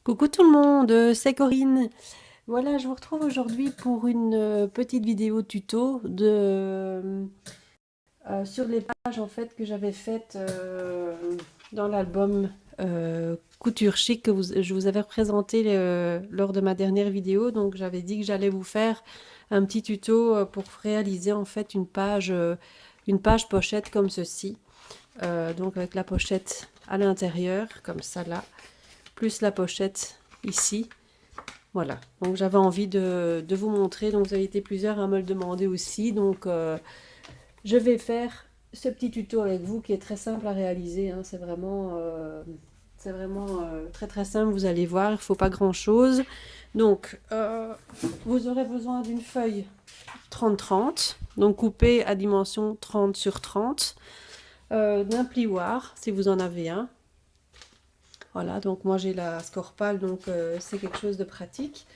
Coucou tout le monde, c'est Corinne. Voilà, je vous retrouve aujourd'hui pour une petite vidéo tuto sur les pages en fait que j'avais faites dans l'album Couture Chic que je vous avais représenté lors de ma dernière vidéo. Donc j'avais dit que j'allais vous faire un petit tuto pour réaliser en fait une page pochette comme ceci. Donc avec la pochette à l'intérieur, comme ça là, plus la pochette ici. Voilà, donc j'avais envie de vous montrer, donc vous avez été plusieurs à me le demander aussi, donc je vais faire ce petit tuto avec vous qui est très simple à réaliser, hein. C'est vraiment très très simple, vous allez voir, il ne faut pas grand chose. Donc vous aurez besoin d'une feuille 30-30, donc coupée à dimension 30 sur 30, d'un plioir si vous en avez un. Voilà, donc moi j'ai la Scorpal, donc c'est quelque chose de pratique.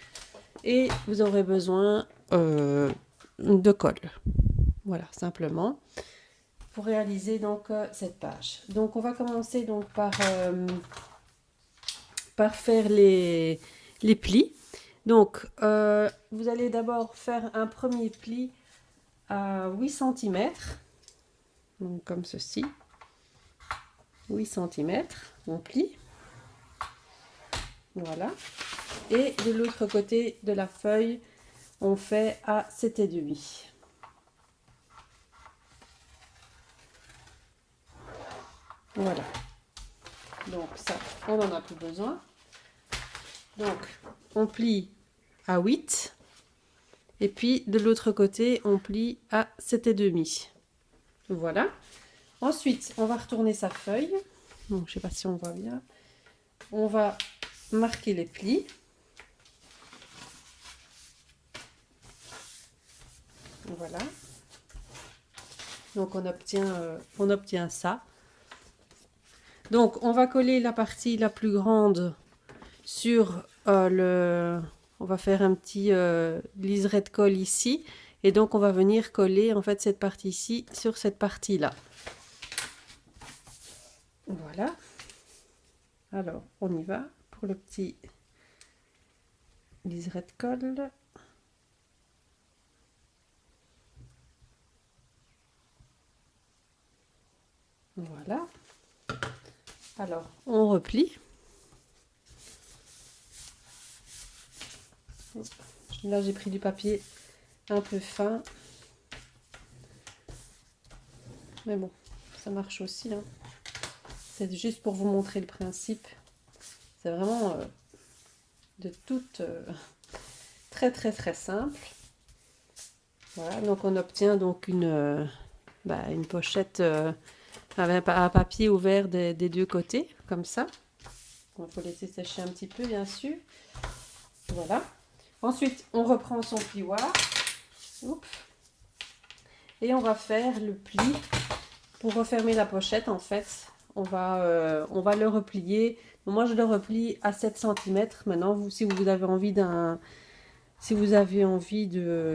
Et vous aurez besoin de colle. Voilà, simplement, pour réaliser donc cette page. Donc on va commencer donc par faire les plis. Donc vous allez d'abord faire un premier pli à 8 cm, donc comme ceci. 8 cm, on plie. Voilà. Et de l'autre côté de la feuille, on fait à 7,5. Voilà. Donc ça, on n'en a plus besoin. Donc, on plie à 8. Et puis, de l'autre côté, on plie à 7,5. Voilà. Ensuite, on va retourner sa feuille. Donc, je ne sais pas si on voit bien. On va marquer les plis. Voilà. Donc, on obtient ça. Donc, on va coller la partie la plus grande sur on va faire un petit liseré de colle ici. Et donc, on va venir coller en fait cette partie-ci sur cette partie-là. Voilà. Alors, on y va pour le petit liseré de colle. Voilà. Alors, on replie. Là, j'ai pris du papier un peu fin. Mais bon, ça marche aussi, hein. C'est juste pour vous montrer le principe. C'est vraiment de toute très très très simple. Voilà, donc on obtient donc une pochette avec un papier ouvert des deux côtés, comme ça. Il faut laisser sécher un petit peu, bien sûr. Voilà. Ensuite, on reprend son plioir. Oups. Et on va faire le pli. Pour refermer la pochette, en fait, on va le replier. Moi, je le replie à 7 cm. Maintenant, vous, si vous avez envie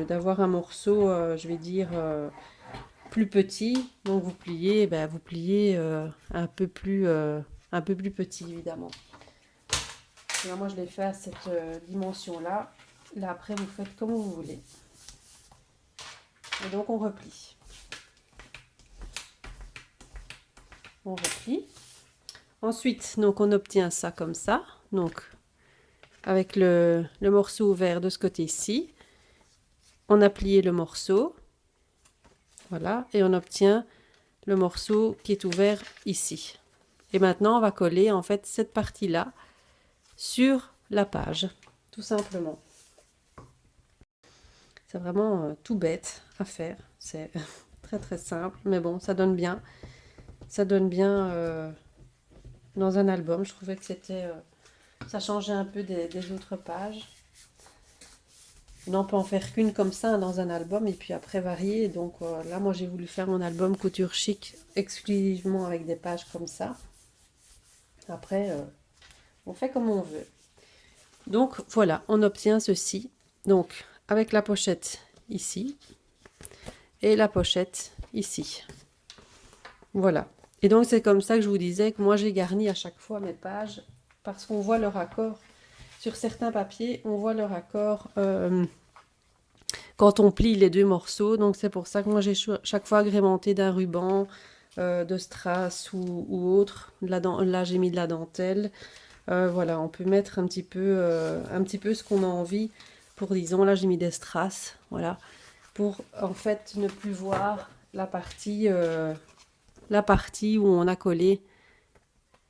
d'avoir un morceau, je vais dire, plus petit, donc vous pliez, un peu plus petit, évidemment. Alors moi, je l'ai fait à cette dimension-là. Là, après, vous faites comme vous voulez. Et donc, on replie. On replie. Ensuite, donc, on obtient ça comme ça. Donc, avec le morceau ouvert de ce côté-ci. On a plié le morceau. Voilà. Et on obtient le morceau qui est ouvert ici. Et maintenant, on va coller, en fait, cette partie-là sur la page. Tout simplement. C'est vraiment tout bête à faire. C'est très très simple, mais bon, ça donne bien. Ça donne bien dans un album. Je trouvais que ça changeait un peu des autres pages. On peut en faire qu'une comme ça dans un album et puis après varier. Donc là, moi, j'ai voulu faire mon album Couture Chic exclusivement avec des pages comme ça. Après, on fait comme on veut. Donc voilà, on obtient ceci. Donc avec la pochette ici et la pochette ici. Voilà. Et donc c'est comme ça que je vous disais que moi j'ai garni à chaque fois mes pages parce qu'on voit le raccord sur certains papiers, on voit le raccord quand on plie les deux morceaux. Donc c'est pour ça que moi j'ai chaque fois agrémenté d'un ruban, de strass ou autre. Là j'ai mis de la dentelle. Voilà, on peut mettre un petit peu ce qu'on a envie. Pour, disons, là j'ai mis des strass, voilà, pour en fait ne plus voir la partie où on a collé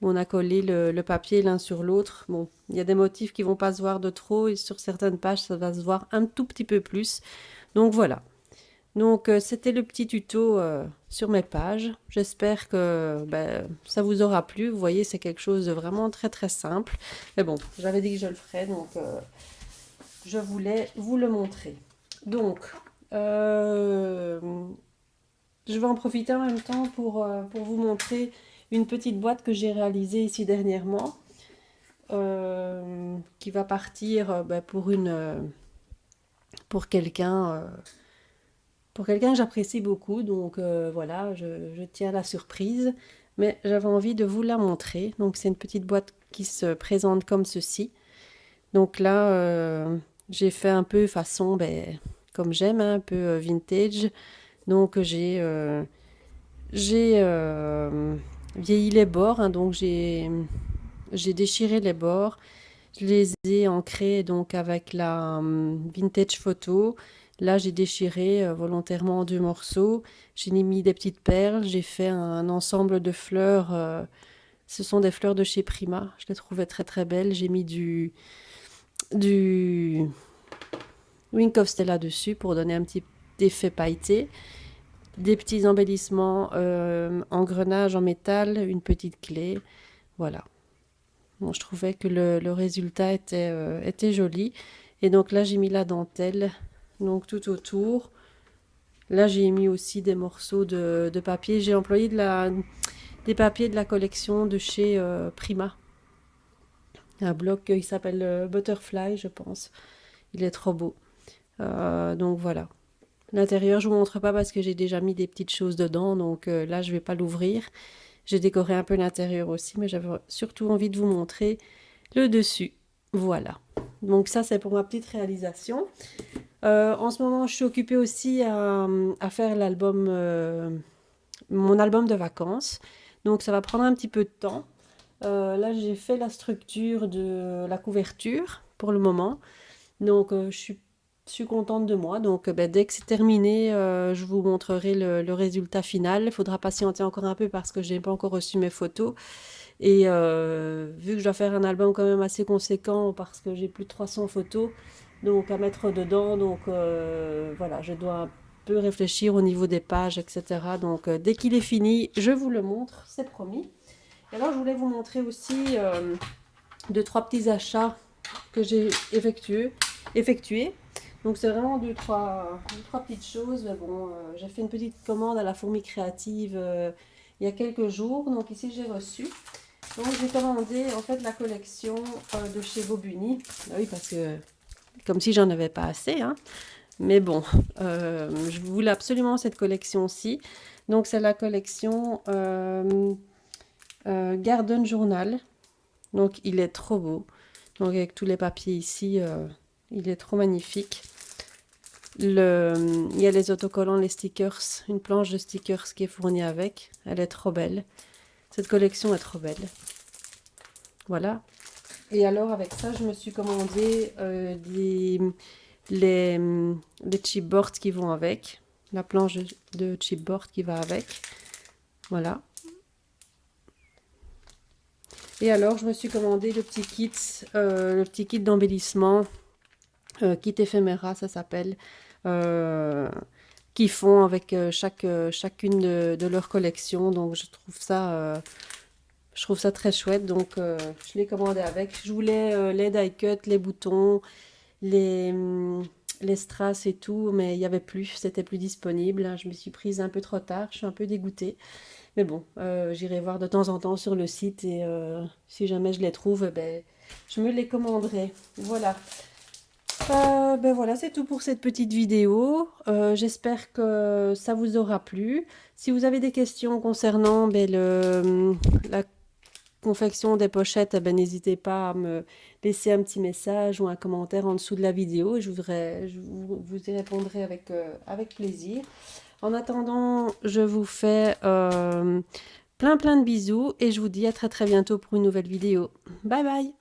le papier l'un sur l'autre. Bon, il y a des motifs qui vont pas se voir de trop et sur certaines pages ça va se voir un tout petit peu plus. Donc voilà. Donc c'était le petit tuto sur mes pages. J'espère que ça vous aura plu. Vous voyez, c'est quelque chose de vraiment très très simple. Mais bon, j'avais dit que je le ferais, donc je voulais vous le montrer. Donc, je vais en profiter en même temps pour vous montrer une petite boîte que j'ai réalisée ici dernièrement, qui va partir pour quelqu'un que j'apprécie beaucoup. Donc voilà, je tiens à la surprise, mais j'avais envie de vous la montrer. Donc c'est une petite boîte qui se présente comme ceci. Donc là, j'ai fait un peu façon, comme j'aime, un peu vintage. Donc j'ai vieilli les bords, hein, donc j'ai déchiré les bords. Je les ai ancrés donc avec la vintage photo. Là, j'ai déchiré volontairement en deux morceaux. J'ai mis des petites perles. J'ai fait un ensemble de fleurs. Ce sont des fleurs de chez Prima. Je les trouvais très très belles. J'ai mis du Wink of Stella dessus pour donner un petit effet pailleté. Des petits embellissements, engrenages en métal, une petite clé. Voilà. Bon, je trouvais que le résultat était joli. Et donc là, j'ai mis la dentelle donc tout autour. Là, j'ai mis aussi des morceaux de papier. J'ai employé des papiers de la collection de chez Prima. Un bloc qui s'appelle Butterfly, je pense. Il est trop beau. Donc voilà. L'intérieur, je vous montre pas parce que j'ai déjà mis des petites choses dedans. Donc là, je vais pas l'ouvrir. J'ai décoré un peu l'intérieur aussi, mais j'avais surtout envie de vous montrer le dessus. Voilà. Donc ça, c'est pour ma petite réalisation. En ce moment, je suis occupée aussi à faire mon album de vacances. Donc ça va prendre un petit peu de temps. Là, j'ai fait la structure de la couverture pour le moment. Donc je suis contente de moi. Donc dès que c'est terminé, je vous montrerai le résultat final. Il faudra patienter encore un peu parce que je n'ai pas encore reçu mes photos. Et vu que je dois faire un album quand même assez conséquent parce que j'ai plus de 300 photos donc à mettre dedans, donc voilà, je dois un peu réfléchir au niveau des pages, etc. Donc dès qu'il est fini, je vous le montre, c'est promis. Et alors je voulais vous montrer aussi deux, trois petits achats que j'ai effectués. Donc c'est vraiment deux, trois petites choses. Mais bon, j'ai fait une petite commande à la Fourmi Créative il y a quelques jours. Donc ici j'ai reçu. Donc j'ai commandé en fait la collection de chez Bobuni. Ah oui, parce que comme si j'en avais pas assez, hein. Mais bon, je voulais absolument cette collection-ci. Donc c'est la collection Garden Journal. Donc il est trop beau. Donc avec tous les papiers ici, il est trop magnifique. Il y a les autocollants, les stickers, une planche de stickers qui est fournie avec. Elle est trop belle. Cette collection est trop belle. Voilà. Et alors avec ça, je me suis commandé les chipboards qui vont avec. La planche de chipboard qui va avec. Voilà. Et alors, je me suis commandé le petit kit d'embellissement, kit éphéméra, ça s'appelle, qui font avec chacune de leurs collections. Donc, je trouve ça très chouette. Donc, je l'ai commandé avec. Je voulais les die cuts, les boutons, les strass et tout, mais il n'y avait plus, c'était plus disponible. Je me suis prise un peu trop tard, je suis un peu dégoûtée. Mais bon, j'irai voir de temps en temps sur le site et si jamais je les trouve, je me les commanderai. Voilà. Voilà, c'est tout pour cette petite vidéo. J'espère que ça vous aura plu. Si vous avez des questions concernant la confection des pochettes, eh ben, n'hésitez pas à me laisser un petit message ou un commentaire en dessous de la vidéo et vous y répondrai avec plaisir. En attendant, je vous fais plein de bisous et je vous dis à très bientôt pour une nouvelle vidéo. Bye bye!